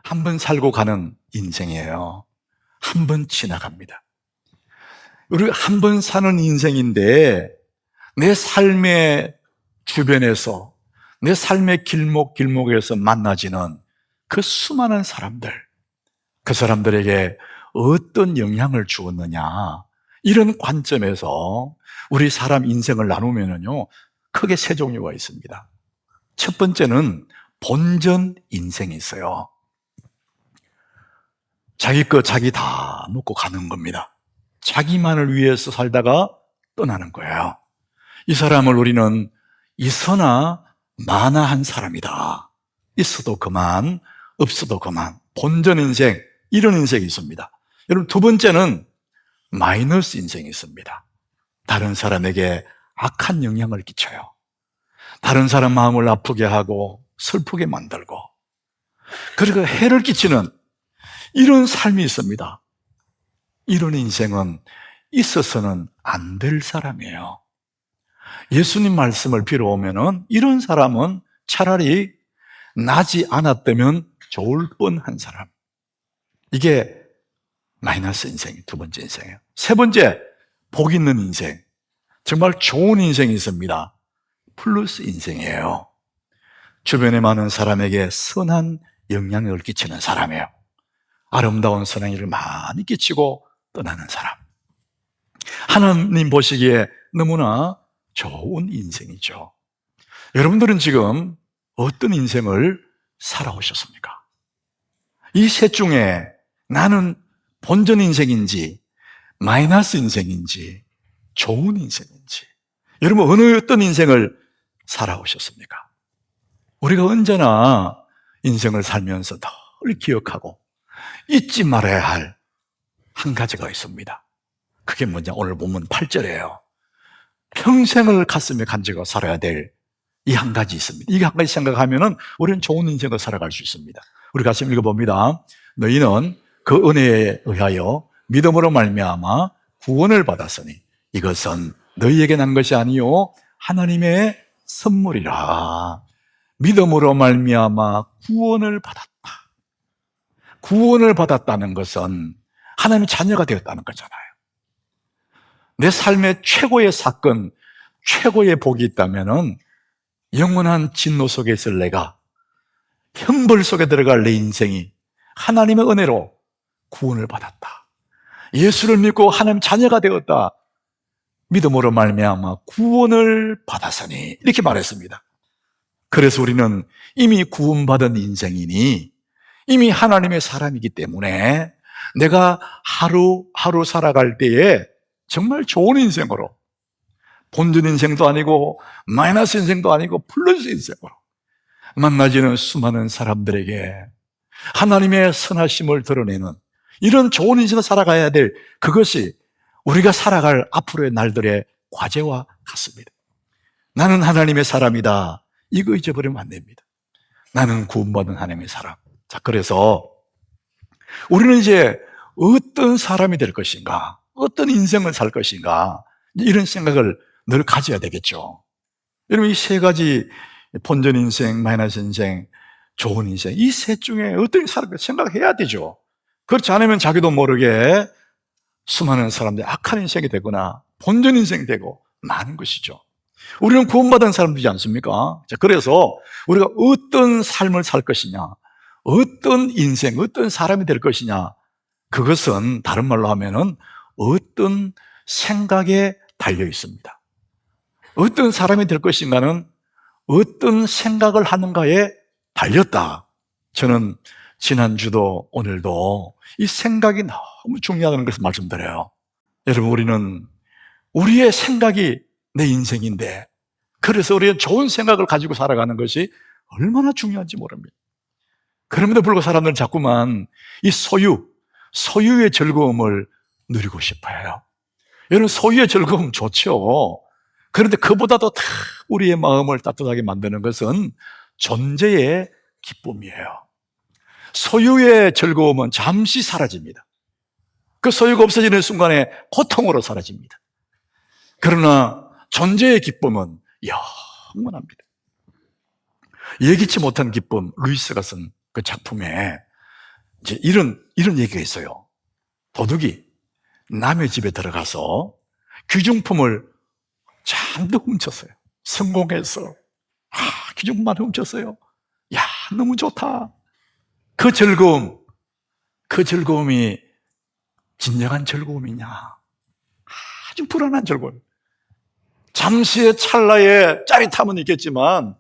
한 번 살고 가는 인생이에요. 한 번 지나갑니다. 우리 한 번 사는 인생인데 내 삶의 주변에서, 내 삶의 길목길목에서 만나지는 그 수많은 사람들, 그 사람들에게 어떤 영향을 주었느냐, 이런 관점에서 우리 사람 인생을 나누면요, 크게 세 종류가 있습니다. 첫 번째는 본전 인생이 있어요. 자기 거 자기 다 먹고 가는 겁니다. 자기만을 위해서 살다가 떠나는 거예요. 이 사람을 우리는 있으나 마나한 사람이다. 있어도 그만, 없어도 그만. 본전 인생, 이런 인생이 있습니다. 여러분, 두 번째는 마이너스 인생이 있습니다. 다른 사람에게 악한 영향을 끼쳐요. 다른 사람 마음을 아프게 하고 슬프게 만들고, 그리고 해를 끼치는 이런 삶이 있습니다. 이런 인생은 있어서는 안 될 사람이에요. 예수님 말씀을 빌어오면은 이런 사람은 차라리 나지 않았다면 좋을 뻔한 사람. 이게 마이너스 인생, 두 번째 인생이에요. 세 번째, 복 있는 인생. 정말 좋은 인생이 있습니다. 플러스 인생이에요. 주변에 많은 사람에게 선한 영향을 끼치는 사람이에요. 아름다운 선한 일을 많이 끼치고 떠나는 사람. 하나님 보시기에 너무나 좋은 인생이죠. 여러분들은 지금 어떤 인생을 살아오셨습니까? 이 셋 중에 나는 본전 인생인지 마이너스 인생인지 좋은 인생인지, 여러분 어느 어떤 인생을 살아오셨습니까? 우리가 언제나 인생을 살면서 늘 기억하고 잊지 말아야 할 한 가지가 있습니다. 그게 뭐냐? 오늘 본문 8절이에요. 평생을 가슴에 간직하고 살아야 될 이 한 가지 있습니다. 이 한 가지 생각하면은 우리는 좋은 인생을 살아갈 수 있습니다. 우리 같이 읽어봅니다. 너희는 그 은혜에 의하여 믿음으로 말미암아 구원을 받았으니 이것은 너희에게 난 것이 아니요 하나님의 선물이라. 믿음으로 말미암아 구원을 받았다. 구원을 받았다는 것은 하나님의 자녀가 되었다는 거잖아요. 내 삶의 최고의 사건, 최고의 복이 있다면은 영원한 진노 속에 있을 내가, 형벌 속에 들어갈 내 인생이 하나님의 은혜로 구원을 받았다. 예수를 믿고 하나님 자녀가 되었다. 믿음으로 말미암아 구원을 받았으니, 이렇게 말했습니다. 그래서 우리는 이미 구원받은 인생이니 이미 하나님의 사람이기 때문에 내가 하루하루 살아갈 때에 정말 좋은 인생으로, 본전 인생도 아니고 마이너스 인생도 아니고 플러스 인생으로 만나지는 수많은 사람들에게 하나님의 선하심을 드러내는 이런 좋은 인생을 살아가야 될, 그것이 우리가 살아갈 앞으로의 날들의 과제와 같습니다. 나는 하나님의 사람이다, 이거 잊어버리면 안 됩니다. 나는 구원받은 하나님의 사람. 자, 그래서 우리는 이제 어떤 사람이 될 것인가, 어떤 인생을 살 것인가, 이런 생각을 늘 가져야 되겠죠. 여러분, 이 세 가지, 본전 인생, 마이너스 인생, 좋은 인생, 이 셋 중에 어떻게 살까 생각해야 되죠. 그렇지 않으면 자기도 모르게 수많은 사람들이 악한 인생이 되거나 본전 인생이 되고 많은 것이죠. 우리는 구원받은 사람들이지 않습니까? 자, 그래서 우리가 어떤 삶을 살 것이냐, 어떤 인생, 어떤 사람이 될 것이냐, 그것은 다른 말로 하면은 어떤 생각에 달려 있습니다. 어떤 사람이 될 것인가는 어떤 생각을 하는가에 달렸다. 저는 지난주도 오늘도 이 생각이 너무 중요하다는 것을 말씀드려요. 여러분, 우리는 우리의 생각이 내 인생인데, 그래서 우리의 좋은 생각을 가지고 살아가는 것이 얼마나 중요한지 모릅니다. 그럼에도 불구하고 사람들은 자꾸만 이 소유의 즐거움을 누리고 싶어 해요. 여러분, 소유의 즐거움 좋죠. 그런데 그보다도 다 우리의 마음을 따뜻하게 만드는 것은 존재의 기쁨이에요. 소유의 즐거움은 잠시 사라집니다. 그 소유가 없어지는 순간에 고통으로 사라집니다. 그러나 존재의 기쁨은 영원합니다. 예기치 못한 기쁨, 루이스가 쓴 그 작품에 이제 이런 얘기가 있어요. 도둑이 남의 집에 들어가서 귀중품을 잔뜩 훔쳤어요. 성공해서. 귀중품만 훔쳤어요. 야, 너무 좋다. 그 즐거움이 진정한 즐거움이냐? 아주 불안한 즐거움. 잠시의 찰나의 짜릿함은 있겠지만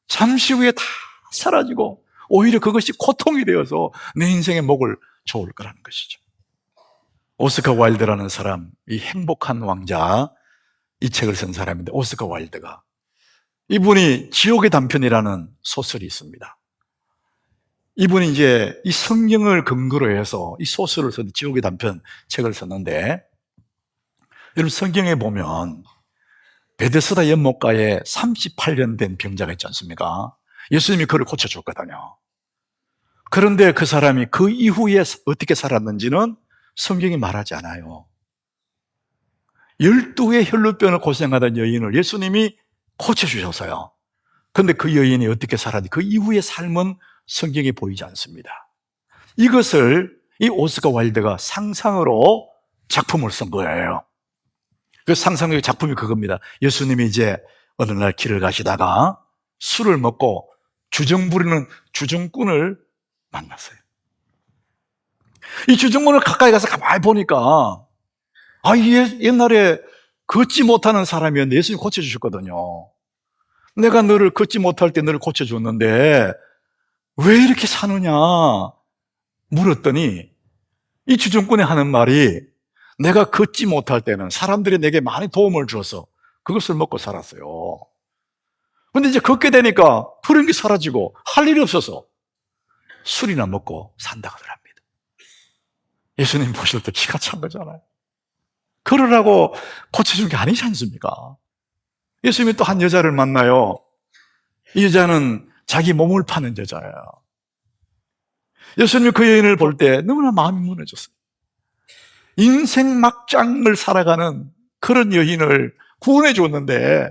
잠시 후에 다 사라지고 오히려 그것이 고통이 되어서 내 인생의 목을 조을 거라는 것이죠. 오스카 와일드라는 사람, 이 행복한 왕자, 이 책을 쓴 사람인데, 오스카 와일드가, 이분이 지옥의 단편이라는 소설이 있습니다. 이분이 이제 이 성경을 근거로 해서 이 소설을 쓴 지옥의 단편 책을 썼는데, 여러분 성경에 보면 베데스다 연못가에 38년 된 병자가 있지 않습니까? 예수님이 그를 고쳐줬거든요. 그런데 그 사람이 그 이후에 어떻게 살았는지는 성경이 말하지 않아요. 12의 혈루병을 고생하던 여인을 예수님이 고쳐주셨어요. 그런데 그 여인이 어떻게 살았는지 그 이후의 삶은 성경에 보이지 않습니다. 이것을 이 오스카 와일드가 상상으로 작품을 쓴 거예요. 그 상상의 작품이 그겁니다. 예수님이 이제 어느 날 길을 가시다가 술을 먹고 주정 부리는 주정꾼을 만났어요. 이 주정꾼을 가까이 가서 가만히 보니까 옛날에 걷지 못하는 사람이었는데 예수님이 고쳐주셨거든요. 내가 너를 걷지 못할 때 너를 고쳐줬는데 왜 이렇게 사느냐 물었더니 이 주정꾼이 하는 말이 내가 걷지 못할 때는 사람들이 내게 많이 도움을 줘서 그것을 먹고 살았어요. 근데 이제 걷게 되니까 그런 게 사라지고 할 일이 없어서 술이나 먹고 산다고 하더랍니다. 예수님 보실 때 기가 찬 거잖아요. 그러라고 고쳐준 게 아니지 않습니까? 예수님이 또 한 여자를 만나요. 이 여자는 자기 몸을 파는 여자예요. 예수님이 그 여인을 볼 때 너무나 마음이 무너졌어요. 인생 막장을 살아가는 그런 여인을 구원해 줬는데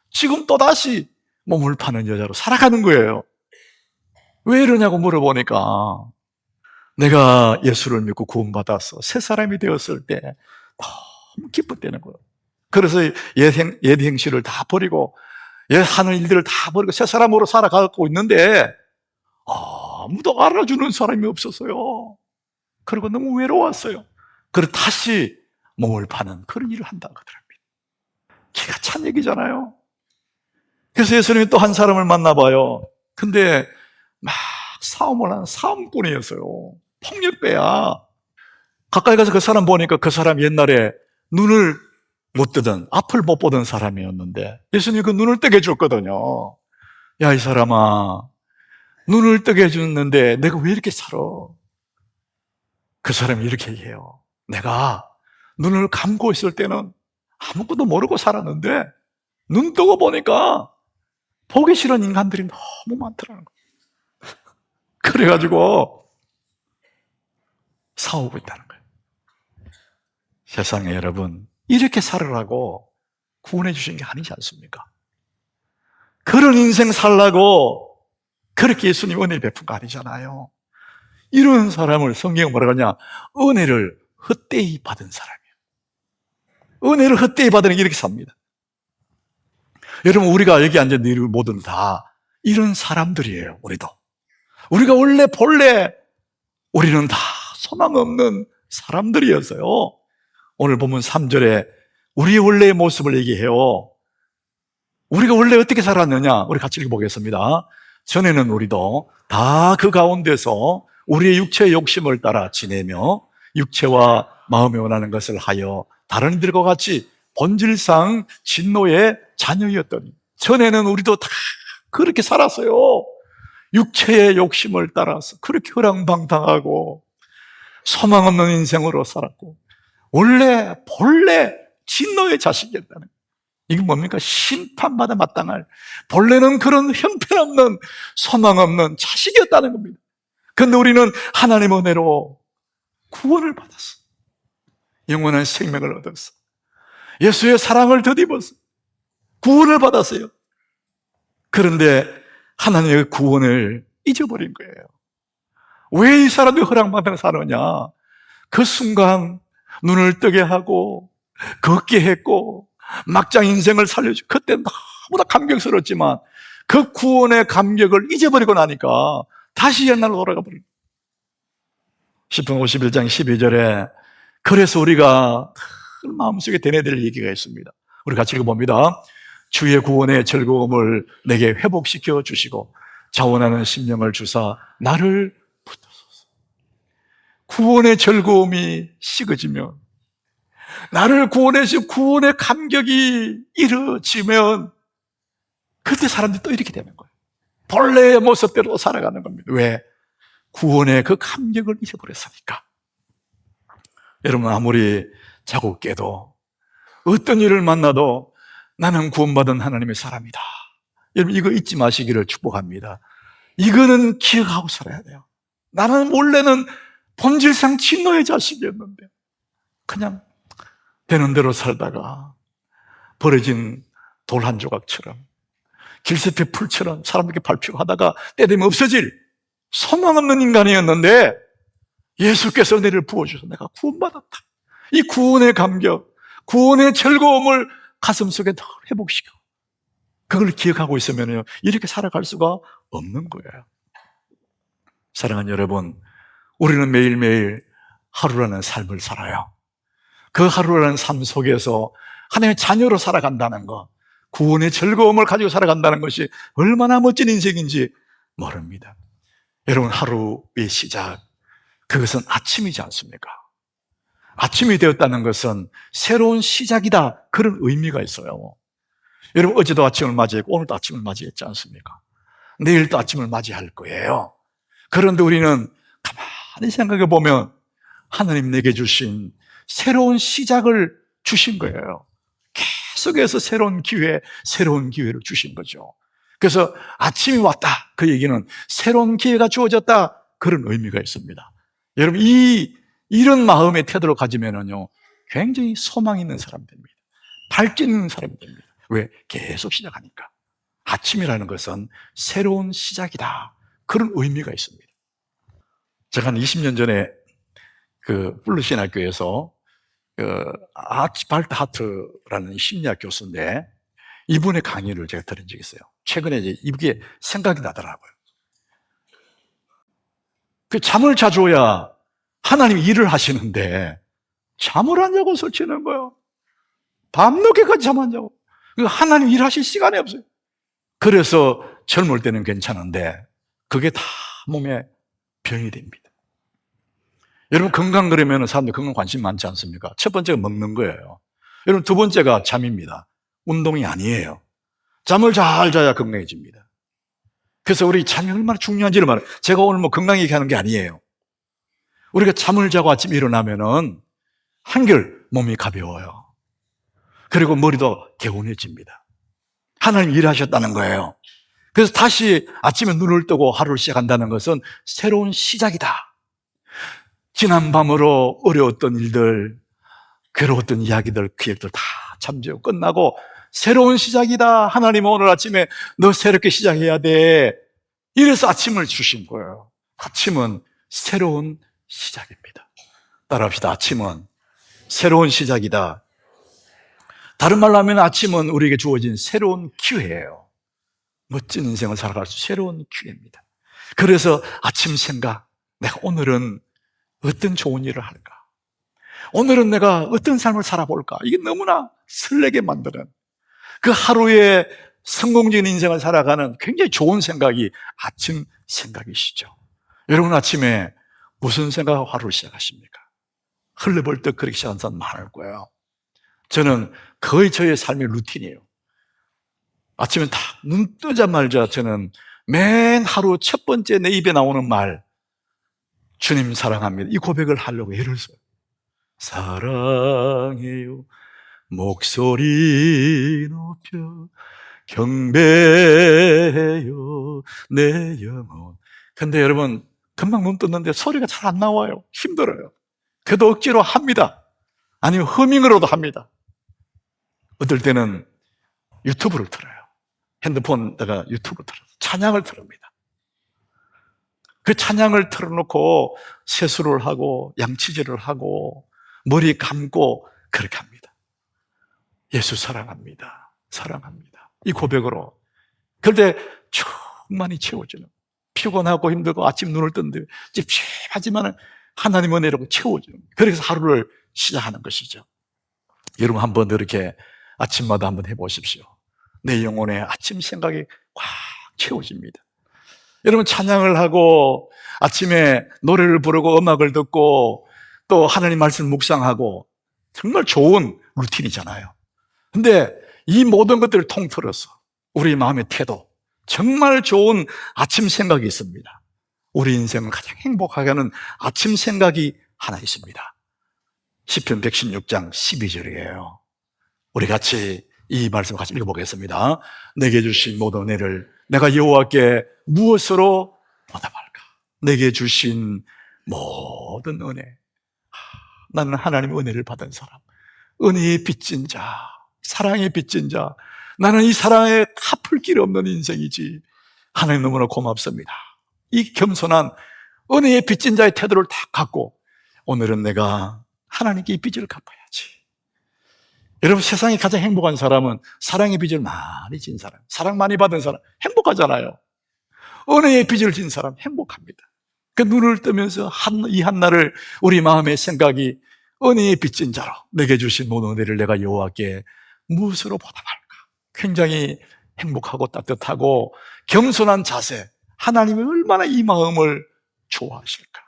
지금 또다시 몸을 파는 여자로 살아가는 거예요. 왜 이러냐고 물어보니까 내가 예수를 믿고 구원받아서 새 사람이 되었을 때 너무 기뻤다는 거예요. 그래서 옛 행실을 다 버리고 하는 일들을 다 버리고 새 사람으로 살아가고 있는데 아무도 알아주는 사람이 없었어요. 그리고 너무 외로웠어요. 그래서 다시 몸을 파는 그런 일을 한다고 하더랍니다. 기가 찬 얘기잖아요. 그래서 예수님이 또 한 사람을 만나봐요. 근데 막 싸움을 하는 싸움꾼이었어요. 폭력배야. 가까이 가서 그 사람 보니까 그 사람 옛날에 눈을 못 뜨던, 앞을 못 보던 사람이었는데 예수님이 그 눈을 뜨게 해줬거든요. 야, 이 사람아, 눈을 뜨게 해줬는데 내가 왜 이렇게 살아? 그 사람이 이렇게 얘기해요. 내가 눈을 감고 있을 때는 아무것도 모르고 살았는데 눈 뜨고 보니까 보기 싫은 인간들이 너무 많더라는 거예요. 그래가지고 싸우고 있다는 거예요. 세상에 여러분, 이렇게 살으라고 구원해 주신 게 아니지 않습니까? 그런 인생 살라고 그렇게 예수님 은혜 베푼 거 아니잖아요. 이런 사람을 성경은 뭐라고 하냐? 은혜를 헛되이 받은 사람이에요. 은혜를 헛되이 받으는 게 이렇게 삽니다. 여러분, 우리가 여기 앉은 이 모두는 다 이런 사람들이에요. 우리가 본래 우리는 다 소망 없는 사람들이었어요. 오늘 보면 3절에 우리의 원래의 모습을 얘기해요. 우리가 원래 어떻게 살았느냐? 우리 같이 읽어보겠습니다. 전에는 우리도 다 그 가운데서 우리의 육체의 욕심을 따라 지내며 육체와 마음에 원하는 것을 하여 다른 이들과 같이 본질상 진노의 자녀였더니, 전에는 우리도 다 그렇게 살았어요. 육체의 욕심을 따라서 그렇게 허랑방탕하고 소망 없는 인생으로 살았고 본래 진노의 자식이었다는 거예요. 이게 뭡니까? 심판받아 마땅할, 본래는 그런 형편없는 소망 없는 자식이었다는 겁니다. 그런데 우리는 하나님의 은혜로 구원을 받았어. 영원한 생명을 얻었어. 예수의 사랑을 덧입었어. 구원을 받았어요. 그런데 하나님의 구원을 잊어버린 거예요. 왜 이 사람들이 허락받아 사느냐? 그 순간 눈을 뜨게 하고 걷게 했고 막장 인생을 살려주고, 그때 너무나 감격스러웠지만 그 구원의 감격을 잊어버리고 나니까 다시 옛날로 돌아가 버립니다. 10편 51장 12절에 그래서 우리가 마음속에 되뇌야 될 얘기가 있습니다. 우리 같이 읽어봅니다. 주의 구원의 즐거움을 내게 회복시켜 주시고 자원하는 심령을 주사 나를 붙드소서. 구원의 즐거움이 식어지면, 나를 구원해 주신 구원의 감격이 이루어지면 그때 사람들이 또 이렇게 되는 거예요. 본래의 모습대로 살아가는 겁니다. 왜? 구원의 그 감격을 잊어버렸으니까. 여러분, 아무리 자고 깨도 어떤 일을 만나도 나는 구원받은 하나님의 사람이다, 여러분 이거 잊지 마시기를 축복합니다. 이거는 기억하고 살아야 돼요. 나는 원래는 본질상 진노의 자식이었는데 그냥 되는 대로 살다가 버려진 돌 한 조각처럼, 길set의 풀처럼 사람에게 밟히고 하다가 때 되면 없어질 소망 없는 인간이었는데 예수께서 은혜를 부어주셔서 내가 구원받았다. 이 구원의 감격, 구원의 즐거움을 가슴속에 늘 회복시켜 그걸 기억하고 있으면 이렇게 살아갈 수가 없는 거예요. 사랑하는 여러분, 우리는 매일매일 하루라는 삶을 살아요. 그 하루라는 삶 속에서 하나님의 자녀로 살아간다는 것, 구원의 즐거움을 가지고 살아간다는 것이 얼마나 멋진 인생인지 모릅니다. 여러분, 하루의 시작, 그것은 아침이지 않습니까? 아침이 되었다는 것은 새로운 시작이다, 그런 의미가 있어요. 여러분, 어제도 아침을 맞이했고 오늘도 아침을 맞이했지 않습니까? 내일도 아침을 맞이할 거예요. 그런데 우리는 가만히 생각해 보면 하나님 내게 주신 새로운 시작을 주신 거예요. 계속해서 새로운 기회를 주신 거죠. 그래서 아침이 왔다, 그 얘기는 새로운 기회가 주어졌다, 그런 의미가 있습니다. 여러분, 이런 마음의 태도를 가지면은요, 굉장히 소망 있는 사람이 됩니다. 발전 있는 사람이 됩니다. 왜? 계속 시작하니까. 아침이라는 것은 새로운 시작이다, 그런 의미가 있습니다. 제가 한 20년 전에 플러신학교에서 아츠발트하트라는 심리학 교수인데 이분의 강의를 제가 들은 적이 있어요. 최근에 이게 생각이 나더라고요. 잠을 자줘야 하나님이 일을 하시는데 잠을 안 자고 설치는 거예요. 밤늦게까지 잠 안 자고. 하나님 일하실 시간이 없어요. 그래서 젊을 때는 괜찮은데 그게 다 몸에 병이 됩니다. 여러분, 건강 그러면 사람들 건강 관심 많지 않습니까? 첫 번째가 먹는 거예요. 여러분, 두 번째가 잠입니다. 운동이 아니에요. 잠을 잘 자야 건강해집니다. 그래서 우리 잠이 얼마나 중요한지를 말해요. 제가 오늘 건강 얘기하는 게 아니에요. 우리가 잠을 자고 아침에 일어나면은 한결 몸이 가벼워요. 그리고 머리도 개운해집니다. 하나님 일하셨다는 거예요. 그래서 다시 아침에 눈을 뜨고 하루를 시작한다는 것은 새로운 시작이다. 지난 밤으로 어려웠던 일들, 괴로웠던 이야기들, 그 얘기들 다 잠재우고 끝나고 새로운 시작이다. 하나님은 오늘 아침에 너 새롭게 시작해야 돼. 이래서 아침을 주신 거예요. 아침은 새로운 시작입니다. 따라합시다. 아침은 새로운 시작이다. 다른 말로 하면 아침은 우리에게 주어진 새로운 기회예요. 멋진 인생을 살아갈 수 새로운 기회입니다. 그래서 아침 생각, 내가 오늘은 어떤 좋은 일을 할까? 오늘은 내가 어떤 삶을 살아볼까? 이게 너무나 설레게 만드는, 그 하루의 성공적인 인생을 살아가는 굉장히 좋은 생각이 아침 생각이시죠. 여러분, 아침에 무슨 생각하고 하루를 시작하십니까? 흘려벌떡 그렇게 시작하는 사람 많을 거예요. 저는 거의 저의 삶의 루틴이에요. 아침에 딱 눈 뜨자마자 저는 맨 하루 첫 번째 내 입에 나오는 말, 주님 사랑합니다, 이 고백을 하려고 애를 써요. 사랑해요 목소리 높여 경배해요 내 영혼. 근데 여러분, 금방 눈 떴는데 소리가 잘 안 나와요. 힘들어요. 그래도 억지로 합니다. 아니면 허밍으로도 합니다. 어떨 때는 유튜브를 틀어요. 핸드폰에다가 유튜브 틀어서 찬양을 틀습니다. 그 찬양을 틀어놓고 세수를 하고 양치질을 하고 머리 감고 그렇게 합니다. 예수 사랑합니다. 사랑합니다. 이 고백으로. 그런데 충만히 채워주는, 피곤하고 힘들고 아침 눈을 떴는데 찝찝하지만 하나님 은혜로 채워주는, 그래서 하루를 시작하는 것이죠. 여러분 한번 이렇게 아침마다 한번 해보십시오. 내 영혼의 아침 생각이 꽉 채워집니다. 여러분 찬양을 하고 아침에 노래를 부르고 음악을 듣고 또 하나님 말씀을 묵상하고 정말 좋은 루틴이잖아요. 근데 이 모든 것들을 통틀어서 우리 마음의 태도, 정말 좋은 아침 생각이 있습니다. 우리 인생을 가장 행복하게 하는 아침 생각이 하나 있습니다. 시편 116장 12절이에요. 우리 같이 이 말씀을 같이 읽어보겠습니다. 내게 주신 모든 은혜를 내가 여호와께 무엇으로 보답할까? 내게 주신 모든 은혜. 나는 하나님의 은혜를 받은 사람, 은혜의 빚진 자, 사랑의 빚진 자, 나는 이 사랑에 갚을 길 없는 인생이지. 하나님 너무나 고맙습니다. 이 겸손한 은혜의 빚진 자의 태도를 다 갖고 오늘은 내가 하나님께 이 빚을 갚아야지. 여러분 세상에 가장 행복한 사람은 사랑의 빚을 많이 진 사람, 사랑 많이 받은 사람 행복하잖아요. 은혜의 빚을 진 사람 행복합니다. 그 눈을 뜨면서 이 한날을 우리 마음의 생각이 은혜의 빚진 자로 내게 주신 모든 은혜를 내가 여호와께 무엇으로 보답할까? 굉장히 행복하고 따뜻하고 겸손한 자세, 하나님이 얼마나 이 마음을 좋아하실까?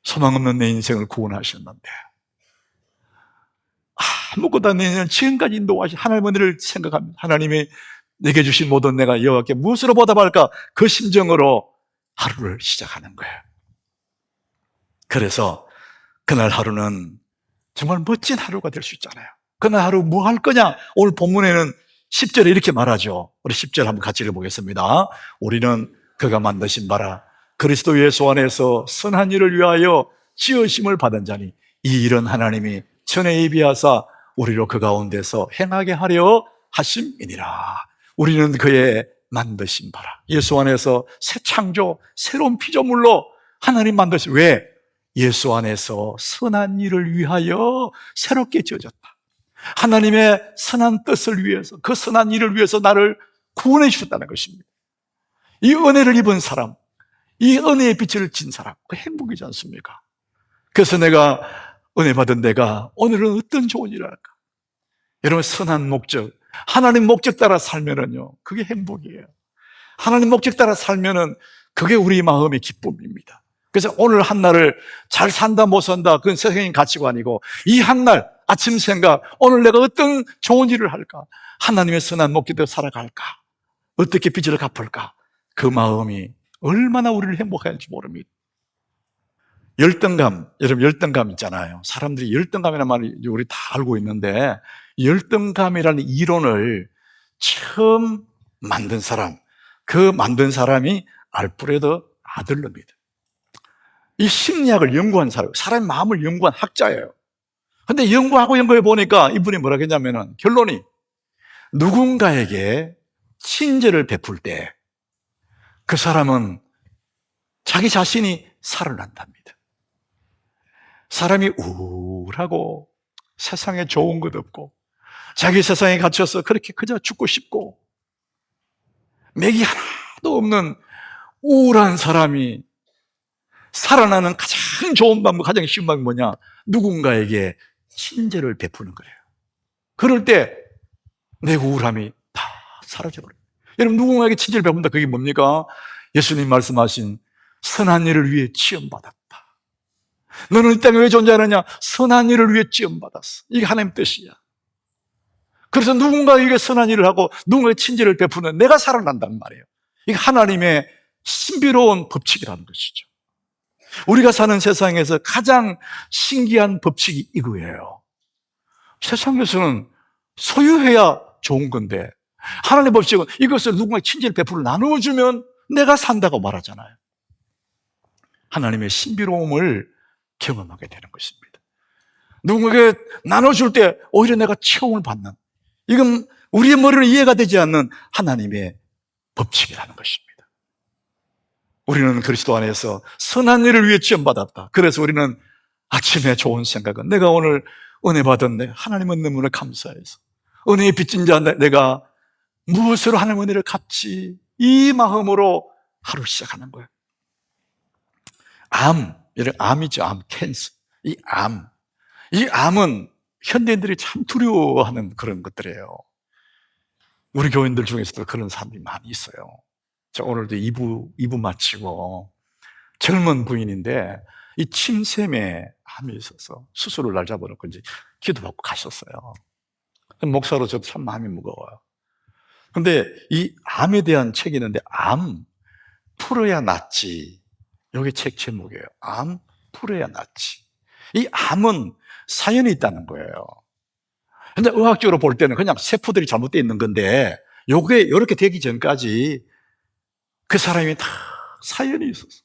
소망 없는 내 인생을 구원하셨는데 아무것도 안 되는 지금까지 인도하신 하나님의 은혜를 생각합니다. 하나님이 내게 주신 모든 내가 여호와께 무엇으로 보답할까? 그 심정으로 하루를 시작하는 거예요. 그래서 그날 하루는 정말 멋진 하루가 될 수 있잖아요. 그날 하루 뭐 할 거냐? 오늘 본문에는 10절에 이렇게 말하죠. 우리 10절 한번 같이 읽어보겠습니다. 우리는 그가 만드신 바라 그리스도 예수 안에서 선한 일을 위하여 지으심을 받은 자니 이 일은 하나님이 전에 예비하사 우리로 그 가운데서 행하게 하려 하심이니라. 우리는 그의 만드신 바라, 예수 안에서 새 창조, 새로운 피조물로 하나님 만드신, 왜? 예수 안에서 선한 일을 위하여 새롭게 지어졌다. 하나님의 선한 뜻을 위해서, 그 선한 일을 위해서 나를 구원해 주셨다는 것입니다. 이 은혜를 입은 사람, 이 은혜의 빛을 진 사람, 그 행복이지 않습니까? 그래서 내가 은혜 받은 내가 오늘은 어떤 좋은 일을 할까? 여러분 선한 목적, 하나님 목적 따라 살면은요, 그게 행복이에요. 하나님 목적 따라 살면은 그게 우리 마음의 기쁨입니다. 그래서 오늘 한날을 잘 산다 못 산다 그건 세상의 가치관이고, 이 한날 아침 생각, 오늘 내가 어떤 좋은 일을 할까? 하나님의 선한 목적대로 살아갈까? 어떻게 빚을 갚을까? 그 마음이 얼마나 우리를 행복하게 하는지 모릅니다. 열등감, 여러분 열등감 있잖아요. 사람들이 열등감이라는 말을 우리 다 알고 있는데, 열등감이라는 이론을 처음 만든 사람, 그 만든 사람이 알프레드 아들러입니다. 이 심리학을 연구한 사람, 사람의 마음을 연구한 학자예요. 근데 연구해 보니까 이분이 뭐라 했냐면은, 결론이 누군가에게 친절을 베풀 때 그 사람은 자기 자신이 살아난답니다. 사람이 우울하고 세상에 좋은 것 없고 자기 세상에 갇혀서 그렇게 그저 죽고 싶고 맥이 하나도 없는 우울한 사람이 살아나는 가장 좋은 방법, 가장 쉬운 방법이 뭐냐? 누군가에게 친절을 베푸는 거예요. 그럴 때 내 우울함이 다 사라져버려요. 여러분 누군가에게 친절을 베푼다, 그게 뭡니까? 예수님 말씀하신 선한 일을 위해 지음받았다. 너는 이 땅에 왜 존재하느냐? 선한 일을 위해 지음받았어. 이게 하나님 뜻이야. 그래서 누군가에게 선한 일을 하고 누군가에게 친절을 베푸는 내가 살아난다는 말이에요. 이게 하나님의 신비로운 법칙이라는 것이죠. 우리가 사는 세상에서 가장 신기한 법칙이 이거예요. 세상에서는 소유해야 좋은 건데, 하나님의 법칙은 이것을 누군가에게 친절 베풀어 나누어주면 내가 산다고 말하잖아요. 하나님의 신비로움을 경험하게 되는 것입니다. 누군가에게 나눠줄 때 오히려 내가 체험을 받는, 이건 우리의 머리로 이해가 되지 않는 하나님의 법칙이라는 것입니다. 우리는 그리스도 안에서 선한 일을 위해 지원받았다. 그래서 우리는 아침에 좋은 생각은 내가 오늘 은혜 받았네. 하나님은 너무나 감사해서 은혜의 빚진 자 내가 무엇으로 하나님의 은혜를 갚지? 이 마음으로 하루 시작하는 거예요. 암이죠. 캔서. 이 암은 현대인들이 참 두려워하는 그런 것들이에요. 우리 교인들 중에서도 그런 사람들이 많이 있어요. 자, 오늘도 2부 마치고 젊은 부인인데 이 침샘에 암이 있어서 수술을 날 잡아놓고 이제 기도받고 가셨어요. 목사로 저도 참 마음이 무거워요. 근데 이 암에 대한 책이 있는데 암 풀어야 낫지. 이게 책 제목이에요. 암 풀어야 낫지. 이 암은 사연이 있다는 거예요. 근데 의학적으로 볼 때는 그냥 세포들이 잘못되어 있는 건데 요게 이렇게 되기 전까지 그 사람이 다 사연이 있었어.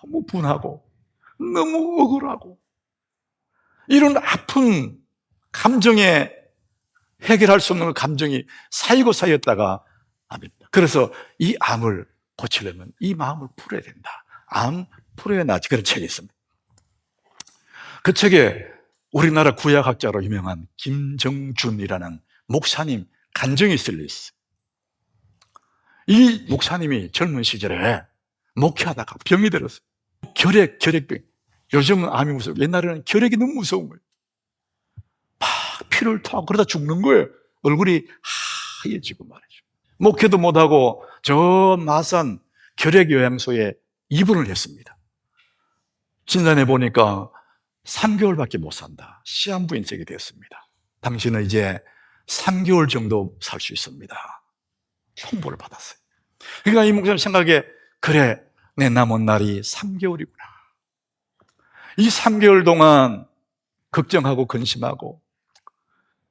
너무 분하고 너무 억울하고 이런 아픈 감정에 해결할 수 없는 감정이 쌓이다가 암입니다. 그래서 이 암을 고치려면 이 마음을 풀어야 된다. 암 풀어야 나지. 그런 책이 있습니다. 그 책에 우리나라 구약학자로 유명한 김정준이라는 목사님 간증이 실려 있어요. 이 목사님이 젊은 시절에 목회하다가 병이 들었어요. 결핵병. 요즘은 암이 무서워. 옛날에는 결핵이 너무 무서운 거예요. 막 피를 토하고 그러다 죽는 거예요. 얼굴이 하얘지고 말이죠. 목회도 못하고 저 마산 결핵요양소에 입원을 했습니다. 진단해 보니까 3개월밖에 못 산다. 시한부 인색이 됐습니다. 당신은 이제 3개월 정도 살 수 있습니다. 통보를 받았어요. 그러니까 이 목사님 생각에 그래, 내 남은 날이 3개월이구나. 이 3개월 동안 걱정하고 근심하고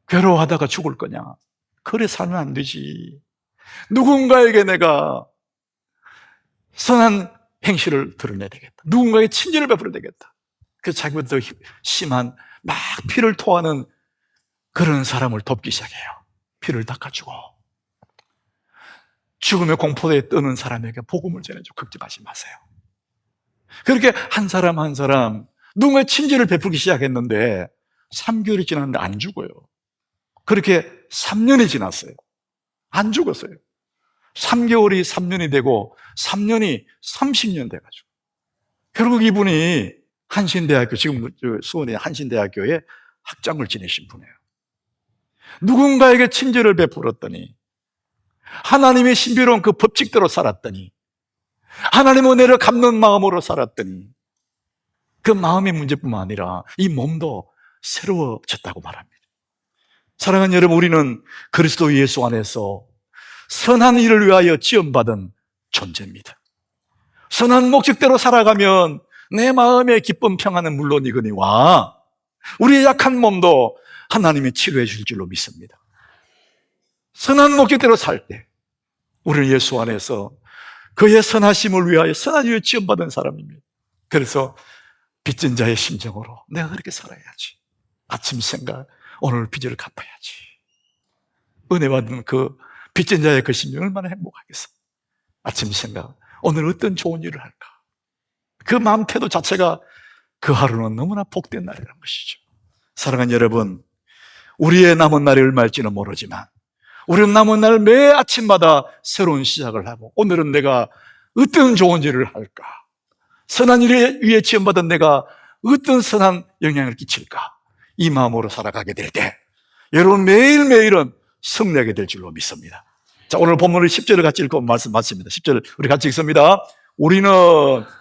괴로워하다가 죽을 거냐? 그래 살면 안 되지. 누군가에게 내가 선한 행실을 드러내야 되겠다. 누군가의 친절을 베풀어야 되겠다. 그래서 자기보다 더 심한 막 피를 토하는 그런 사람을 돕기 시작해요. 피를 닦아주고 죽음의 공포에 떠는 사람에게 복음을 전해주고 걱정하지 마세요. 그렇게 한 사람 한 사람 누군가의 친절을 베풀기 시작했는데 3개월이 지났는데 안 죽어요. 그렇게 3년이 지났어요. 안 죽었어요. 3개월이 3년이 되고 3년이 30년 돼가지고 결국 이분이 한신대학교, 지금 수원의 한신대학교에 학장을 지내신 분이에요. 누군가에게 친절을 베풀었더니 하나님의 신비로운 그 법칙대로 살았더니 하나님의 은혜를 갚는 마음으로 살았더니 그 마음의 문제뿐만 아니라 이 몸도 새로워졌다고 말합니다. 사랑하는 여러분, 우리는 그리스도 예수 안에서 선한 일을 위하여 지원받은 존재입니다. 선한 목적대로 살아가면 내 마음의 기쁨 평안은 물론이거니와 우리의 약한 몸도 하나님이 치료해 줄 줄로 믿습니다. 선한 목적대로 살 때 우리는 예수 안에서 그의 선하심을 위하여 선한 일을 지원받은 사람입니다. 그래서 빚진 자의 심정으로 내가 그렇게 살아야지. 아침 생각, 오늘 빚을 갚아야지. 은혜 받은 그 빚진 자의 그 심정 얼마나 행복하겠어. 아침 생각, 오늘 어떤 좋은 일을 할까. 그 마음 태도 자체가 그 하루는 너무나 복된 날이라는 것이죠. 사랑하는 여러분, 우리의 남은 날이 얼마일지는 모르지만 우리는 남은 날 매 아침마다 새로운 시작을 하고 오늘은 내가 어떤 좋은 일을 할까? 선한 일에 위해 지원받은 내가 어떤 선한 영향을 끼칠까? 이 마음으로 살아가게 될 때 여러분 매일매일은 승리하게 될 줄로 믿습니다. 자, 오늘 본문을 10절을 같이 읽고 말씀 마칩니다. 10절 우리 같이 읽습니다. 우리는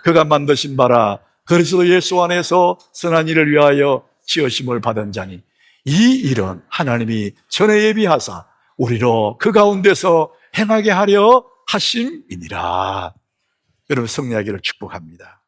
그가 만드신 바라 그리스도 예수 안에서 선한 일을 위하여 지으심을 받은 자니 이 일은 하나님이 전에 예비하사 우리로 그 가운데서 행하게 하려 하심이니라. 여러분 승리하기를 축복합니다.